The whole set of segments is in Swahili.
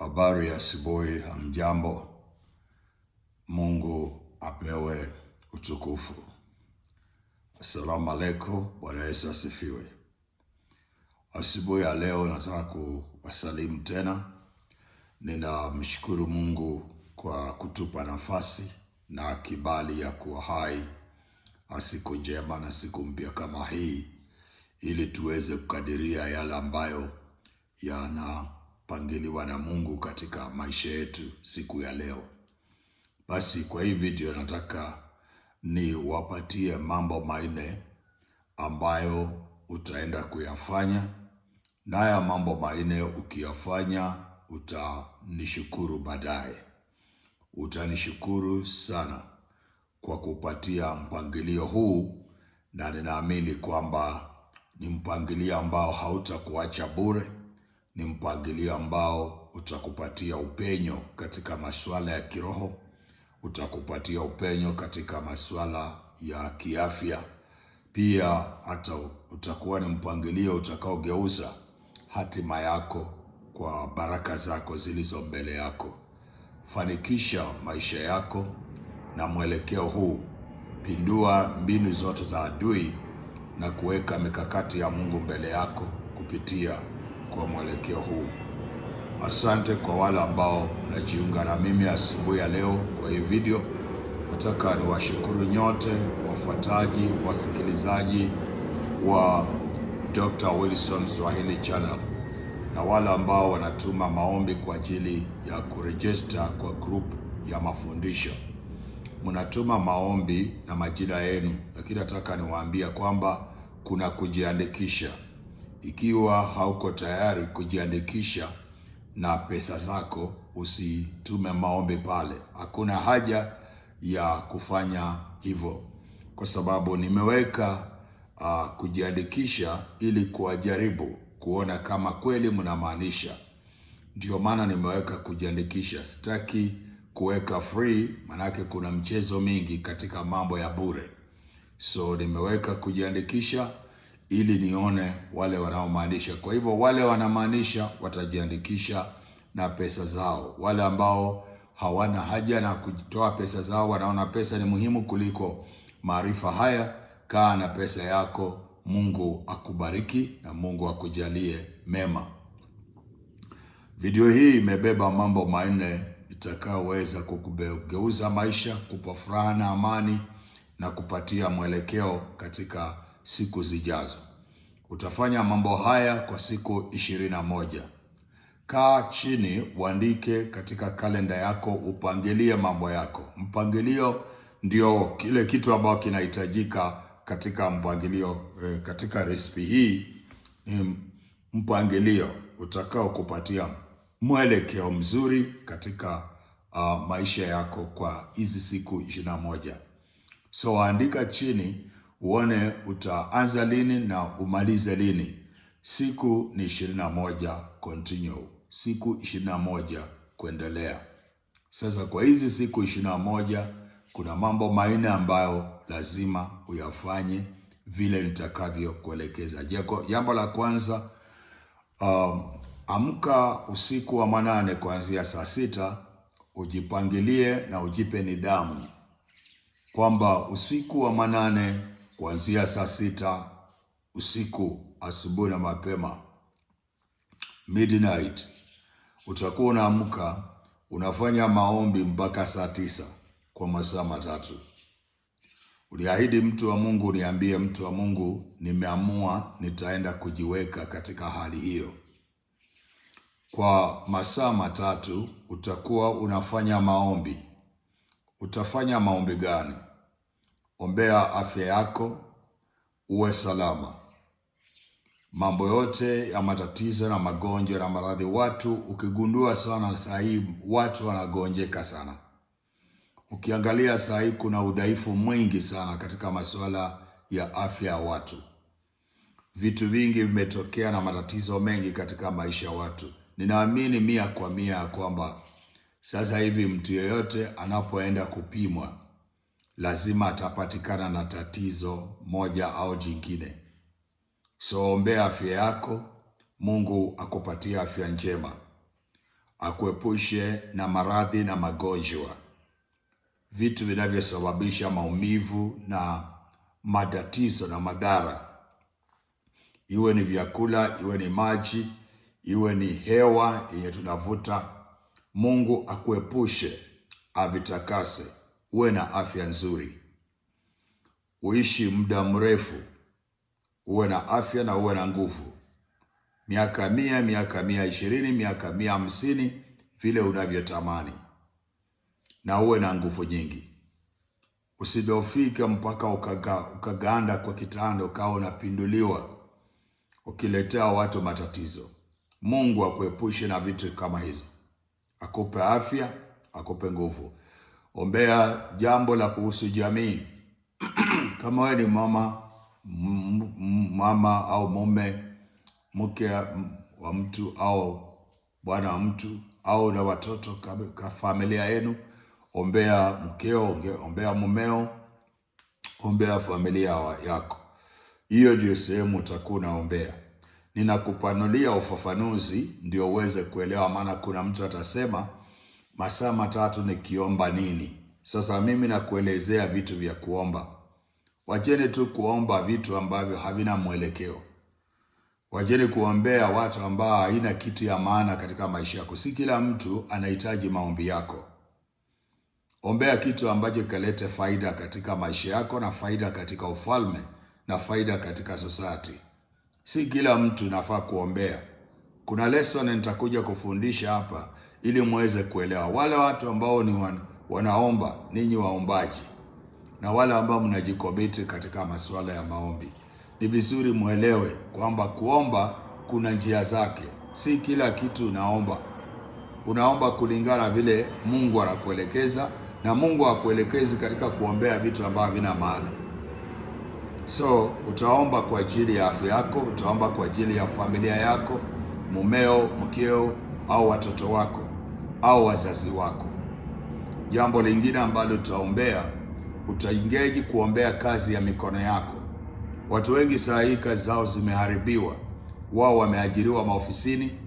Habari ya asubuhi, hamjambo. Mungu apewe utukufu. Assalamu alaikum, Bwana Yesu asifiwe. Asubuhi ya leo nataka kuwasalimu tena. Ninamshukuru Mungu kwa kutupa nafasi na kibali ya kuwa hai siku njema na siku mpya kama hii, ili tuweze kukadiria yale ambayo yanapangiliwa na Mungu katika maisha yetu siku ya leo. Basi kwa hii video nataka niwapatie mambo manne ambayo utaenda kuyafanya, na haya mambo manne ukiyafanya utanishukuru baadaye. Utanishukuru sana kwa kupatia mpangilio huu, na ninaamini kwamba ni mpangilio ambao hautakuacha bure. Ni mpangilio ambao utakupatia upenyo katika masuala ya kiroho, utakupatia upenyo katika masuala ya kiafya. Pia hata utakuwa ni mpangilio utakaogeuza hatima yako kwa baraka zako zilizo mbele yako. Fanikisha maisha yako na mwelekeo huu. Pindua mbinu zote za adui na kuweka mikakati ya Mungu mbele yako kupitia kwa mwelekeo huu. Asante kwa wale ambao mnajiunga na mimi asubuhi ya leo kwa hii video. Nataka niwashukuru nyote wafuataji, wasikilizaji wa Dr. Wilson Swahili Channel, na wale ambao wanatuma maombi kwa ajili ya kuregister kwa group ya mafundisho. Mnatuma maombi na majina yenu, lakini nataka niwaambie kwamba kuna kujiandikisha. Ikiwa hauko tayari kujiandikisha na pesa zako, usitume maombi pale. Hakuna haja ya kufanya hivyo, kwa sababu nimeweka kujiandikisha ili kuwajaribu kuona kama kweli mnamaanisha. Ndio maana nimeweka kujiandikisha. Sitaki kuweka free, manake kuna mchezo mingi katika mambo ya bure. So nimeweka kujiandikisha ili nione wale wanaomaanisha. Kwa hivyo wale wanamaanisha watajiandikisha na pesa zao. Wale ambao hawana haja na kutoa pesa zao, wanaona pesa ni muhimu kuliko maarifa haya, kaa na pesa yako. Mungu akubariki na Mungu akujalie mema. Video hii imebeba mambo manne itakayoweza kukugeuza maisha, kupa furaha na amani na kupatia mwelekeo katika siku zijazo. Utafanya mambo haya kwa siku 21. Kaa chini, uandike katika kalenda yako, upangilie mambo yako. Mpangilio ndio kile kitu ambacho kinahitajika katika mpangilio. Katika recipe hii ni mpangilio utakao kupatia mwelekeo mzuri katika maisha yako kwa hizi siku 21. So andika chini uone utaanza lini na umalize lini. Siku ni 21 continue. Siku 21 kuendelea. Sasa kwa hizi siku 21 kuna mambo manne ambayo lazima uyafanye vile nitakavyo kuelekeza. Jambo la kwanza, amka usiku wa manane kuanzia saa 6, ujipangilie na ujipe nidhamu kwamba usiku wa manane kuanzia saa 6 usiku, asubuhi na mapema, midnight, utakuwa unaamka unafanya maombi mpaka saa 9 kwa masaa 3. Uliahidi mtu wa Mungu, uniambie mtu wa Mungu, nimeamua nitaenda kujiweka katika hali hiyo. Kwa masaa 3 utakuwa unafanya maombi. Utafanya maombi gani? Ombea afya yako, uwe salama. Mambo yote ya matatizo na magonjwa na maradhi, watu ukigundua sana saa hii watu wanagonjeka sana. Ukiangalia saa hii kuna udhaifu mwingi sana katika masuala ya afya ya watu. Vitu vingi vimetokea na matatizo mengi katika maisha ya watu. Ninaamini 100% kwamba sasa hivi mtu yeyote anapoenda kupimwa lazima atapatikana na tatizo moja au jingine. So ombea afya yako, Mungu akupatie afya njema. akuepushe na maradhi na magonjwa, vitu vinavyosababisha maumivu na matatizo na madhara, iwe ni vyakula, iwe ni maji, iwe ni hewa yenye tunavuta. Mungu akuepushe, avitakase, uwe na afya nzuri, uishi muda mrefu, uwe na afya na uwe na nguvu, miaka 100, miaka 120, miaka 150, vile unavyotamani, na uwe na nguvu nyingi. Usidofike mpaka ukaganda kwa kitanda, ukawa unapinduliwa ukiletea watu matatizo. Mungu akuepushe na vitu kama hizo, akupe afya, akupe nguvu. Ombea jambo la kuhusu jamii. Kama wewe ni mama au mume, mke wa mtu au bwana wa mtu, au na watoto kwa familia yenu, ombea mkeo, ombea mumeo, ombea familia yako. Hiyo ndio sehemu utakuwa unaombea. Ninakupanulia ufafanuzi ndio uweze kuelewa, maana kuna mtu atasema masaa 3 nikiomba nini? Sasa mimi nakuelezea vitu vya kuomba. Wacheni tu kuomba vitu ambavyo havina mwelekeo. Wacheni kuombea watu ambao haina kitu ya maana katika maisha yako. Si kila mtu anahitaji maombi yako. Ombea kitu ambacho kalete faida katika maisha yako, na faida katika ufalme, na faida katika society. Si kila mtu nafaa kuombea. Kuna lesson nitakuja kufundisha hapa ili muweze kuelewa. Wale watu ambao ni wanaomba, ninyi waombaji, na wale ambao mnajikomiti katika masuala ya maombi, ni vizuri muelewe kwamba kuomba kuna njia zake. Si kila kitu unaomba kulingana vile Mungu anakuelekeza, na Mungu hakuelekezi katika kuombea vitu ambavyo havina maana. So utaomba kwa ajili ya afya yako, utaomba kwa ajili ya familia yako, mumeo, mkeo, au watoto wako, au wazazi wako. Jambo lingine ambalo utaombea, utaengage kuombea kazi ya mikono yako. Watu wengi saa hii kazi zao zimeharibiwa. Wao wameajiriwa maofisini,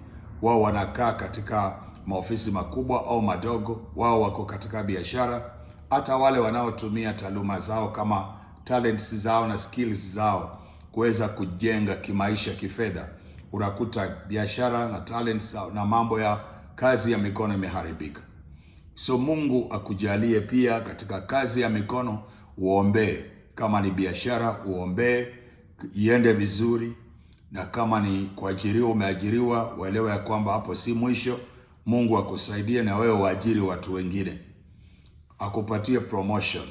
wao wanakaa katika maofisi makubwa au madogo, wao wako katika biashara. Hata wale wanaotumia taaluma zao kama talents zao na skills zao kuweza kujenga kimaisha, kifedha, unakuta biashara na talents na mambo ya kazi ya mikono imeharibika. So Mungu akujalie pia katika kazi ya mikono uombee. Kama ni biashara uombee iende vizuri, na kama ni kuajiriwa, umeajiriwa, uelewe ya kwamba hapo si mwisho. Mungu akusaidie na wewe uajiri watu wengine, akupatie promotion,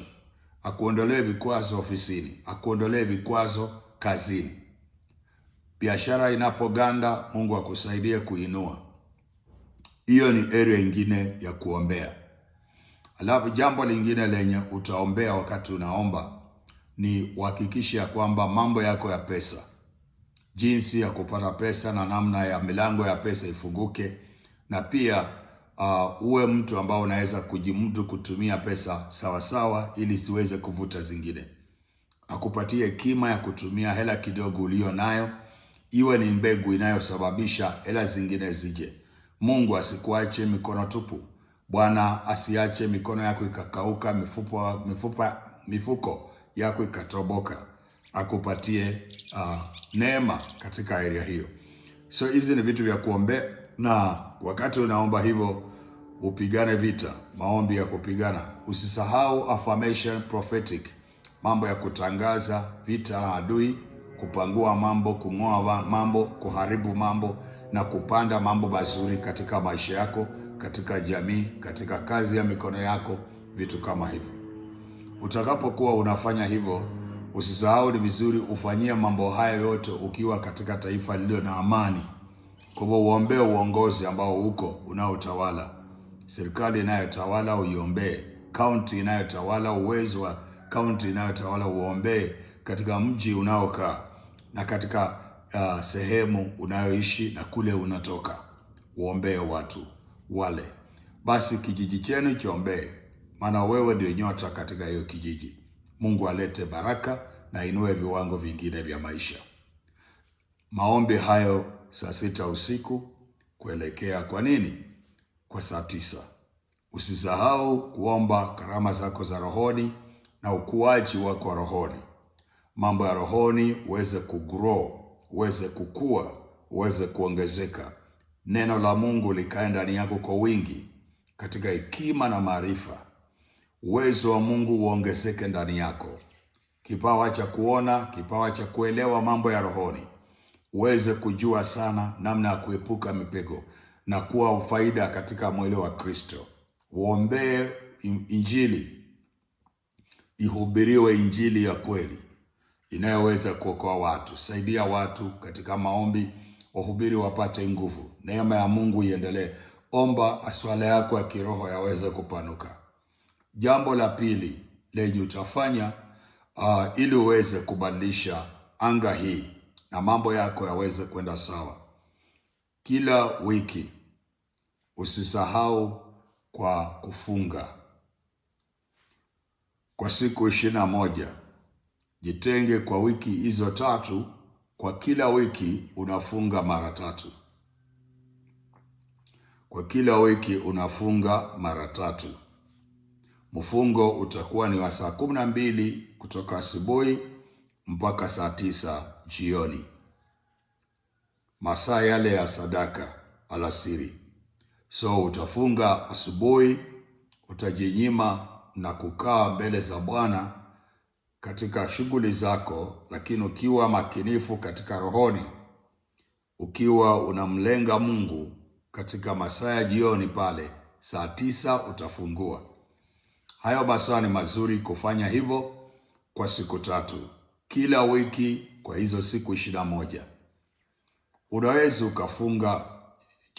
akuondolee vikwazo ofisini, akuondolee vikwazo kazini. Biashara inapoganda, Mungu akusaidie kuinua. Hiyo ni area nyingine ya kuombea. Alafu jambo lingine lenye utaombea wakati unaomba ni uhakikishe ya kwamba mambo yako ya pesa, jinsi ya kupata pesa na namna ya milango ya pesa ifunguke, na pia uwe mtu ambao unaweza kujimudu kutumia pesa sawasawa ili siweze kuvuta zingine. Akupatie hekima ya kutumia hela kidogo ulio nayo, iwe ni mbegu inayosababisha hela zingine zije. Mungu asikuache mikono tupu. Bwana asiache mikono yako ikakauka, mifuko yako ikatoboka. Akupatie neema katika area hiyo. So hizi ni vitu vya kuombea, na wakati unaomba hivyo upigane vita, maombi ya kupigana. Usisahau affirmation prophetic, mambo ya kutangaza vita na adui, kupangua mambo, kung'oa mambo, kuharibu mambo na kupanda mambo mazuri katika maisha yako, katika jamii, katika kazi ya mikono yako, vitu kama hivyo. Utakapokuwa unafanya hivyo, usisahau ni vizuri ufanyie mambo haya yote ukiwa katika taifa lililo na amani. Kwa hivyo uombee uongozi ambao uko unaotawala, serikali inayotawala uiombee, county inayotawala, uwezo wa county inayotawala uombee, katika mji unaokaa na katika sehemu unayoishi na kule unatoka, uombee watu wale. Basi kijiji chenu kiombee, maana wewe ndio nyota katika hiyo kijiji. Mungu alete baraka na inue viwango vingine vya maisha. Maombi hayo saa 6 usiku kuelekea kwa nini? kwa saa 9. Usisahau kuomba karama zako za rohoni na ukuaji wako wa rohoni. Mambo ya rohoni uweze kugrow, uweze kukua, uweze kuongezeka. Neno la Mungu likae ndani yako kwa wingi katika hekima na maarifa. Uwezo wa Mungu uongezeke ndani yako. Kipawa cha kuona, kipawa cha kuelewa mambo ya rohoni. Uweze kujua sana namna ya kuepuka mitego na kuwa faida katika mwili wa Kristo. Uombee injili, ihubiriwe injili ya kweli inayoweza kuokoa watu. Saidia watu katika maombi, wahubiri wapate nguvu. Neema ya Mungu iendelee. Omba masuala yako ya kiroho yaweze kupanuka. Jambo la pili lenye utafanya ili uweze kubadilisha anga hii na mambo yako yaweze kwenda sawa. Kila wiki usisahau kwa kufunga kwa siku 21. Jitenge kwa wiki hizo 3, kwa kila wiki unafunga mara 3. Kwa kila wiki unafunga mara 3. Mfungo utakuwa ni wa saa 12 kutoka asubuhi mpaka saa 9 jioni. Masaa yale ya sadaka alasiri. So utafunga asubuhi, utajinyima na kukaa mbele za Bwana katika shughuli zako, lakini ukiwa makinifu katika rohoni, ukiwa unamlenga Mungu. Katika masaa ya jioni pale saa 9 utafungua. Hayo masaa ni mazuri kufanya hivyo kwa siku 3 kila wiki, kwa hizo siku 21. Unaweza ukafunga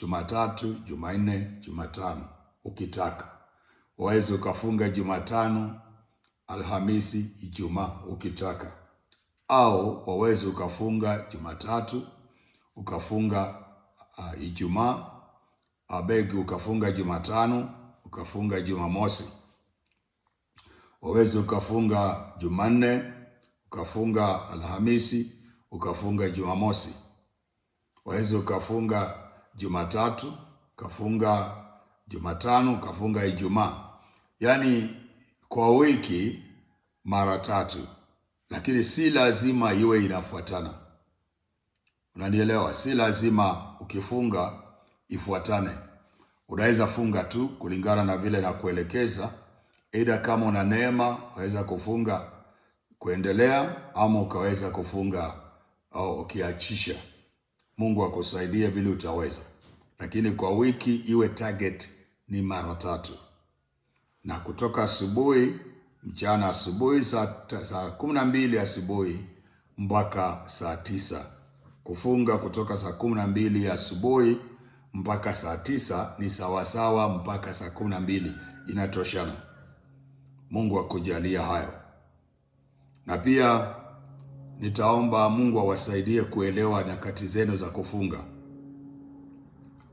Jumatatu, Jumanne, Jumatano ukitaka. Waweza ukafunga Jumatano, Alhamisi, Ijumaa ukitaka. Au waweza ukafunga Jumatatu, ukafunga Ijumaa, ukafunga Jumatano, ukafunga Jumamosi. Waweza ukafunga Jumanne, ukafunga Alhamisi, ukafunga Jumamosi. Waweza ukafunga Jumatatu, ukafunga Jumatano, ukafunga Ijumaa. Yaani kwa wiki mara 3. Lakini si lazima iwe inafuatana. Unanielewa? Si lazima ukifunga ifuatane. Unaweza funga tu kulingana na vile na kuelekeza. Aidha kama una neema, waweza kufunga kuendelea, ama ukaweza kufunga au ukiachisha. Mungu akusaidie vile utaweza. Lakini kwa wiki iwe target ni mara 3. Na kutoka asubuhi, mchana asubuhi saa 12 asubuhi mpaka saa 9. Kufunga kutoka saa 12 asubuhi mpaka saa 9 ni sawasawa mpaka saa 12. Inatoshana. Mungu akujalia hayo. Na pia nitaomba Mungu awasaidie kuelewa nyakati zenu za kufunga.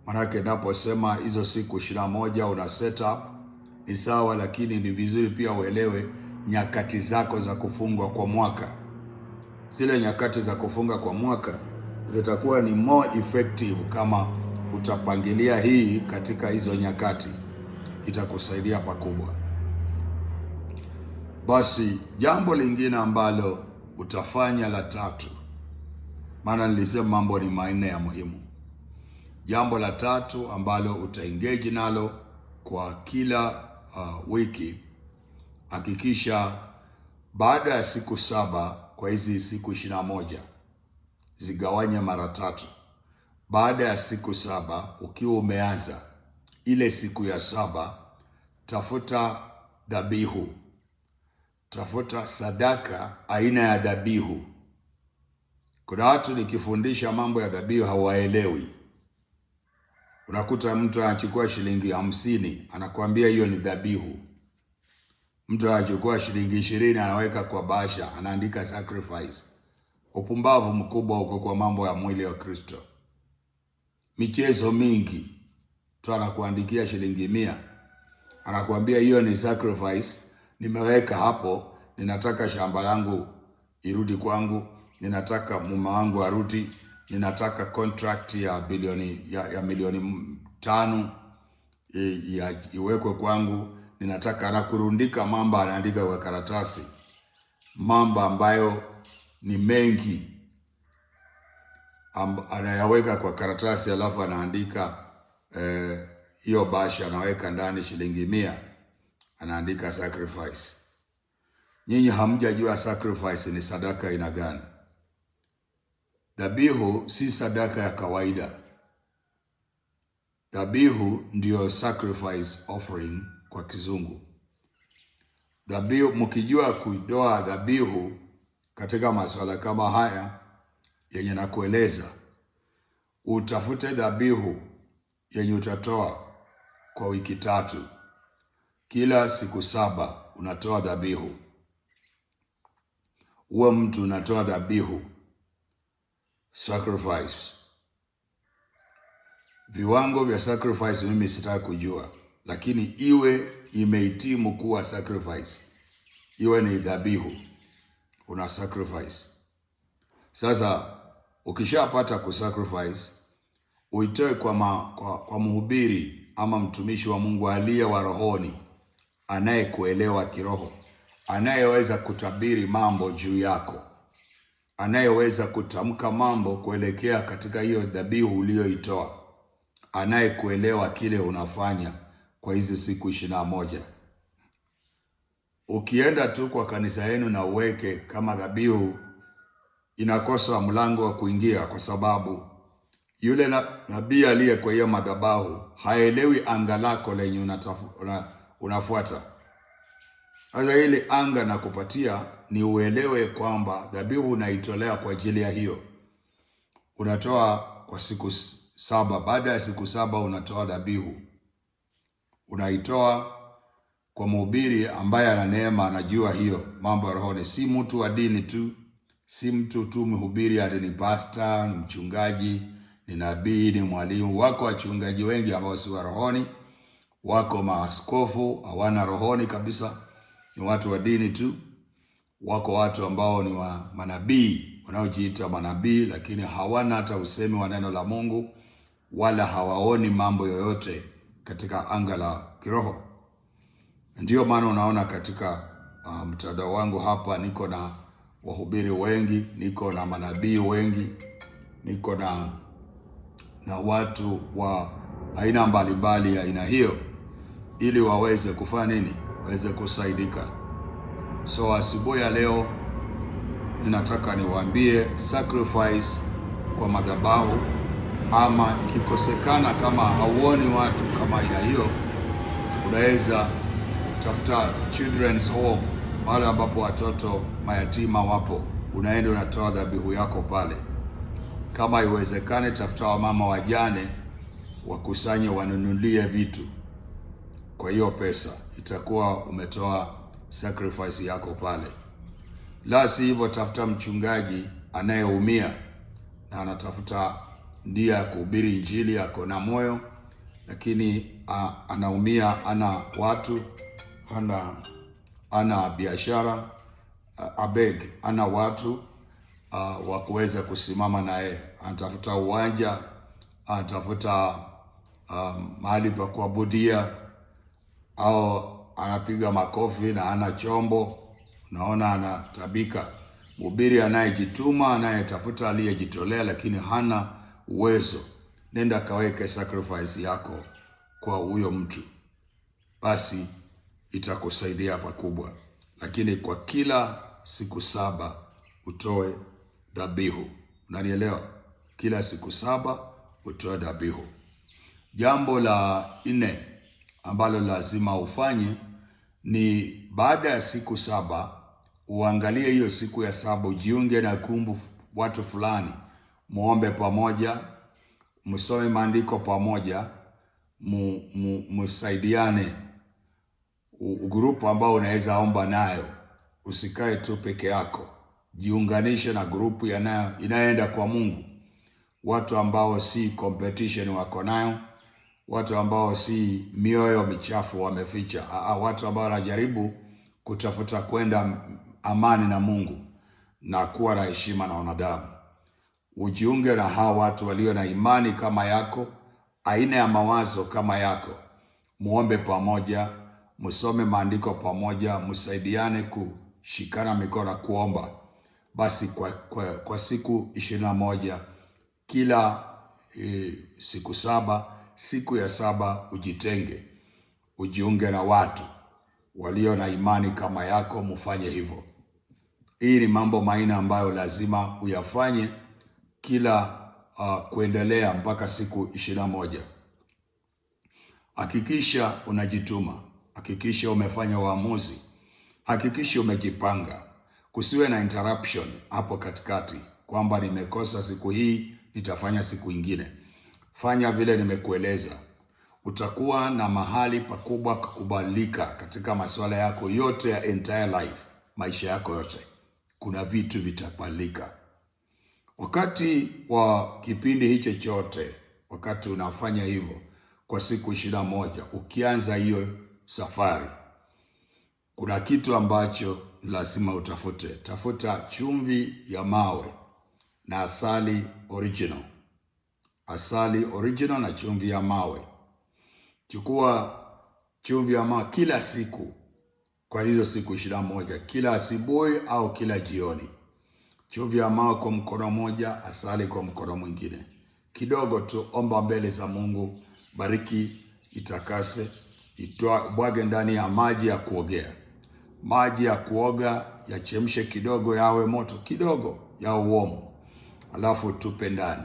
Manake naposema hizo siku 21 una set up ni sawa, lakini ni vizuri pia uelewe nyakati zako za kufungwa kwa mwaka. Zile nyakati za kufunga kwa mwaka zitakuwa ni more effective kama utapangilia hii katika hizo nyakati. Itakusaidia pakubwa. Basi jambo lingine ambalo utafanya la 3, maana nilisema mambo ni 4 ya muhimu. Jambo la 3 ambalo utaengage nalo kwa kila wiki, hakikisha baada ya siku 7, kwa hizi siku 21 zigawanye mara 3. Baada ya siku 7 ukiwa umeanza ile siku ya 7, tafuta dhabihu. Tafuta sadaka aina ya dhabihu. Kuna watu nikifundisha mambo ya dhabihu hawaelewi. Unakuta mtu anachukua shilingi 50 anakuambia hiyo ni dhabihu. Mtu anachukua shilingi 20 anaweka kwa bahasha, anaandika sacrifice. Upumbavu mkubwa uko kwa mambo ya mwili wa Kristo. Michezo mingi. Mtu anakuandikia shilingi 100, anakuambia hiyo ni sacrifice. Nimeweka hapo, ninataka shamba langu irudi kwangu, ninataka mume wangu arudi, ninataka contract ya milioni 5. iwekwe kwangu. Ninataka anakurundika mambo, anaandika kwa karatasi, mambo ambayo ni mengi anayaweka kwa karatasi, alafu anaandika hiyo basha, anaweka ndani shilingi 100, anaandika sacrifice. Nyinyi hamjajua sacrifice ni sadaka aina gani. Dhabihu si sadaka ya kawaida. Dhabihu ndio sacrifice offering kwa kizungu. Dhabihu, mkijua kutoa dhabihu katika masuala kama haya yenye nakueleza, utafute dhabihu yenye utatoa kwa wiki 3. Kila siku 7 unatoa dhabihu. Uwe mtu unatoa dhabihu, sacrifice. Viwango vya sacrifice mimi sitaki kujua, lakini iwe imehitimu kuwa sacrifice, iwe ni dhabihu, una sacrifice. Sasa ukishapata kusacrifice, uitoe kwa mhubiri ama mtumishi wa Mungu aliye wa rohoni, anayekuelewa kiroho, anayeweza kutabiri mambo juu yako, anayeweza kutamka mambo kuelekea katika hiyo dhabihu uliyoitoa, anayekuelewa kile unafanya kwa hizi siku 21. Ukienda tu kwa kanisa yenu na uweke kama dhabihu, inakosa mlango wa kuingia, kwa sababu yule nabii aliye kwa hiyo madhabahu haelewi anga lako lenye unafuata. Sasa ile anga nakupatia ni uelewe kwamba dhabihu unaitolea kwa ajili ya hiyo. Unatoa kwa siku 7. Baada ya siku 7 unatoa dhabihu. Unaitoa kwa mhubiri ambaye ana neema, anajua hiyo mambo ya rohoni. Si mtu wa dini tu, si mtu tu mhubiri ati ni pastor, ni mchungaji, ni nabii, ni mwalimu. Wako wachungaji wengi ambao si wa rohoni, wako maaskofu hawana rohoni kabisa, ni watu wa dini tu. Wako watu ambao ni wa manabii, wanaojiita manabii, lakini hawana hata usemi wa neno la Mungu, wala hawaoni mambo yoyote katika anga la kiroho. Ndiyo maana unaona katika mtandao wangu hapa niko na wahubiri wengi, niko na manabii wengi, niko na watu wa aina mbalimbali ya aina hiyo, ili waweze kufanya nini? Waweze kusaidika. So asubuhi ya leo ninataka niwaambie sacrifice kwa madhabahu, ama ikikosekana, kama hauoni watu kama aina hiyo, unaweza tafuta children's home, mahali ambapo watoto mayatima wapo, unaenda unatoa dhabihu yako pale. Kama iwezekane, tafuta wamama wajane wakusanye, wanunulie vitu. Kwa hiyo pesa itakuwa umetoa sacrifice yako pale. La si hivyo, tafuta mchungaji anayeumia na anatafuta ndia ya kuhubiri Injili, ako na moyo lakini anaumia, ana watu, ana biashara, ana watu wa kuweza kusimama naye. Anatafuta uwanja, anatafuta mahali pa kuabudia, au anapiga makofi na ana chombo, naona anatabika. Mhubiri anayejituma, anayetafuta, aliyejitolea lakini hana uwezo, nenda kaweke sacrifice yako kwa huyo mtu, basi itakusaidia pakubwa. Lakini kwa kila siku 7 utoe dhabihu. Unanielewa? Kila siku 7 utoe dhabihu. Jambo la 4 ambalo lazima ufanye ni baada ya siku 7 uangalie hiyo siku ya 7, ujiunge na kumbu watu fulani, muombe pamoja, msome maandiko pamoja, msaidiane. Grupu ambao unaweza omba nayo, usikae tu peke yako. Jiunganishe na grupu inayoenda kwa Mungu. Watu ambao si competition wako nayo, watu ambao si mioyo michafu wameficha, watu ambao wanajaribu kutafuta kwenda amani na Mungu na kuwa na heshima na wanadamu. Ujiunge na hao watu walio na imani kama yako, aina ya mawazo kama yako, muombe pamoja, musome maandiko pamoja, msaidiane kushikana mikono kuomba. Basi kwa siku 21 kila siku 7, siku ya 7 ujitenge, ujiunge na watu walio na imani kama yako, mufanye hivyo. Hii ni mambo maina ambayo lazima uyafanye kila kuendelea mpaka siku 21. Hakikisha unajituma, hakikisha umefanya uamuzi, hakikisha umejipanga. Kusiwe na interruption hapo katikati kwamba nimekosa siku hii, nitafanya siku ingine. Fanya vile nimekueleza. Utakuwa na mahali pakubwa kukubadilika katika masuala yako yote ya entire life, maisha yako yote. Kuna vitu vitabadilika. Wakati wa kipindi hicho chote, wakati unafanya hivyo kwa siku 21, ukianza hiyo safari, kuna kitu ambacho lazima utafute. Tafuta chumvi ya mawe na asali original. Asali original na chumvi ya mawe. Chukua chumvi ya mawe kila siku kwa hizo siku 21, kila asubuhi au kila jioni. Chumvi ya mawe kwa mkono moja, asali kwa mkono mwingine. Kidogo tu, omba mbele za Mungu, bariki, itakase, bwage ndani ya maji ya kuogea. Maji ya kuoga yachemshe kidogo, yawe moto kidogo, ya uomo. Alafu tupe ndani.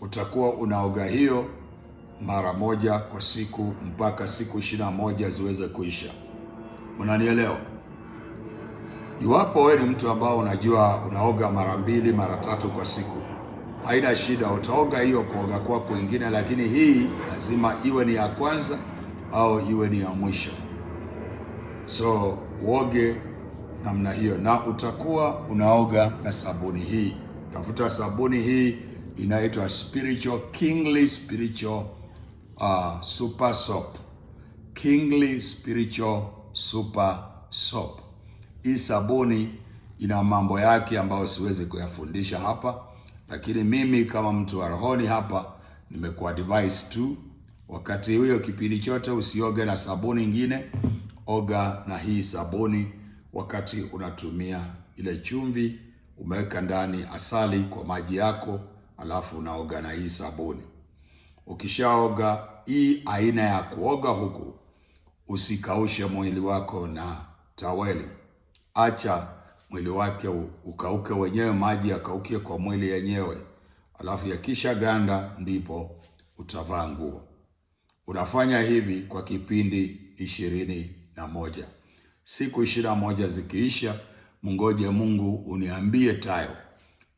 Utakuwa unaoga hiyo mara moja kwa siku mpaka siku 21 ziweze kuisha. Unanielewa? Iwapo wewe ni mtu ambao unajua unaoga mara 2, mara 3 kwa siku, haina shida, utaoga hiyo kuoga kwa kwingine, lakini hii lazima iwe ni ya kwanza au iwe ni ya mwisho. So uoge namna hiyo, na utakuwa unaoga na sabuni hii. Tafuta sabuni hii, inaitwa Kingly Spiritual Super Soap. Kingly Spiritual Super Soap. Hii sabuni ina mambo yake ambayo siwezi kuyafundisha hapa, lakini mimi kama mtu wa rohoni hapa nimekuadvise tu, wakati huyo kipindi chote usioge na sabuni nyingine, oga na hii sabuni. Wakati unatumia ile chumvi, umeweka ndani asali kwa maji yako, alafu unaoga na hii sabuni. Ukishaoga hii aina ya kuoga huku, usikaushe mwili wako na taweli. Acha mwili wake ukauke wenyewe, maji yakaukie kwa mwili yenyewe. Alafu yakisha ganda ndipo utavaa nguo. Unafanya hivi kwa kipindi 21. Siku 21 zikiisha, mungoje Mungu uniambie tayo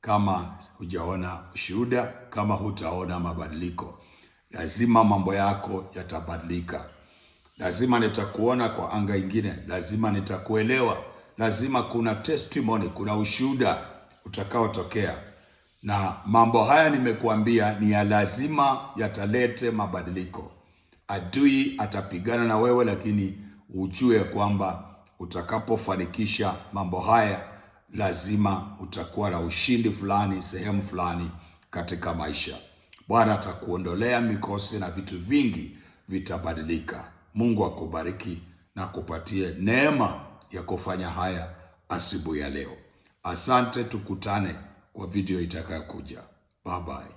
kama hujaona ushuhuda, kama hutaona mabadiliko. Lazima mambo yako yatabadilika. Lazima nitakuona kwa anga ingine, lazima nitakuelewa, lazima kuna testimony, kuna ushuhuda utakaotokea. Na mambo haya nimekuambia ni ya lazima, yatalete mabadiliko. Adui atapigana na wewe, lakini ujue kwamba utakapofanikisha mambo haya, lazima utakuwa na ushindi fulani, sehemu fulani katika maisha. Bwana atakuondolea mikosi na vitu vingi vitabadilika. Mungu akubariki na kupatie neema ya kufanya haya asubuhi ya leo. Asante, tukutane kwa video itakayokuja. Bye bye.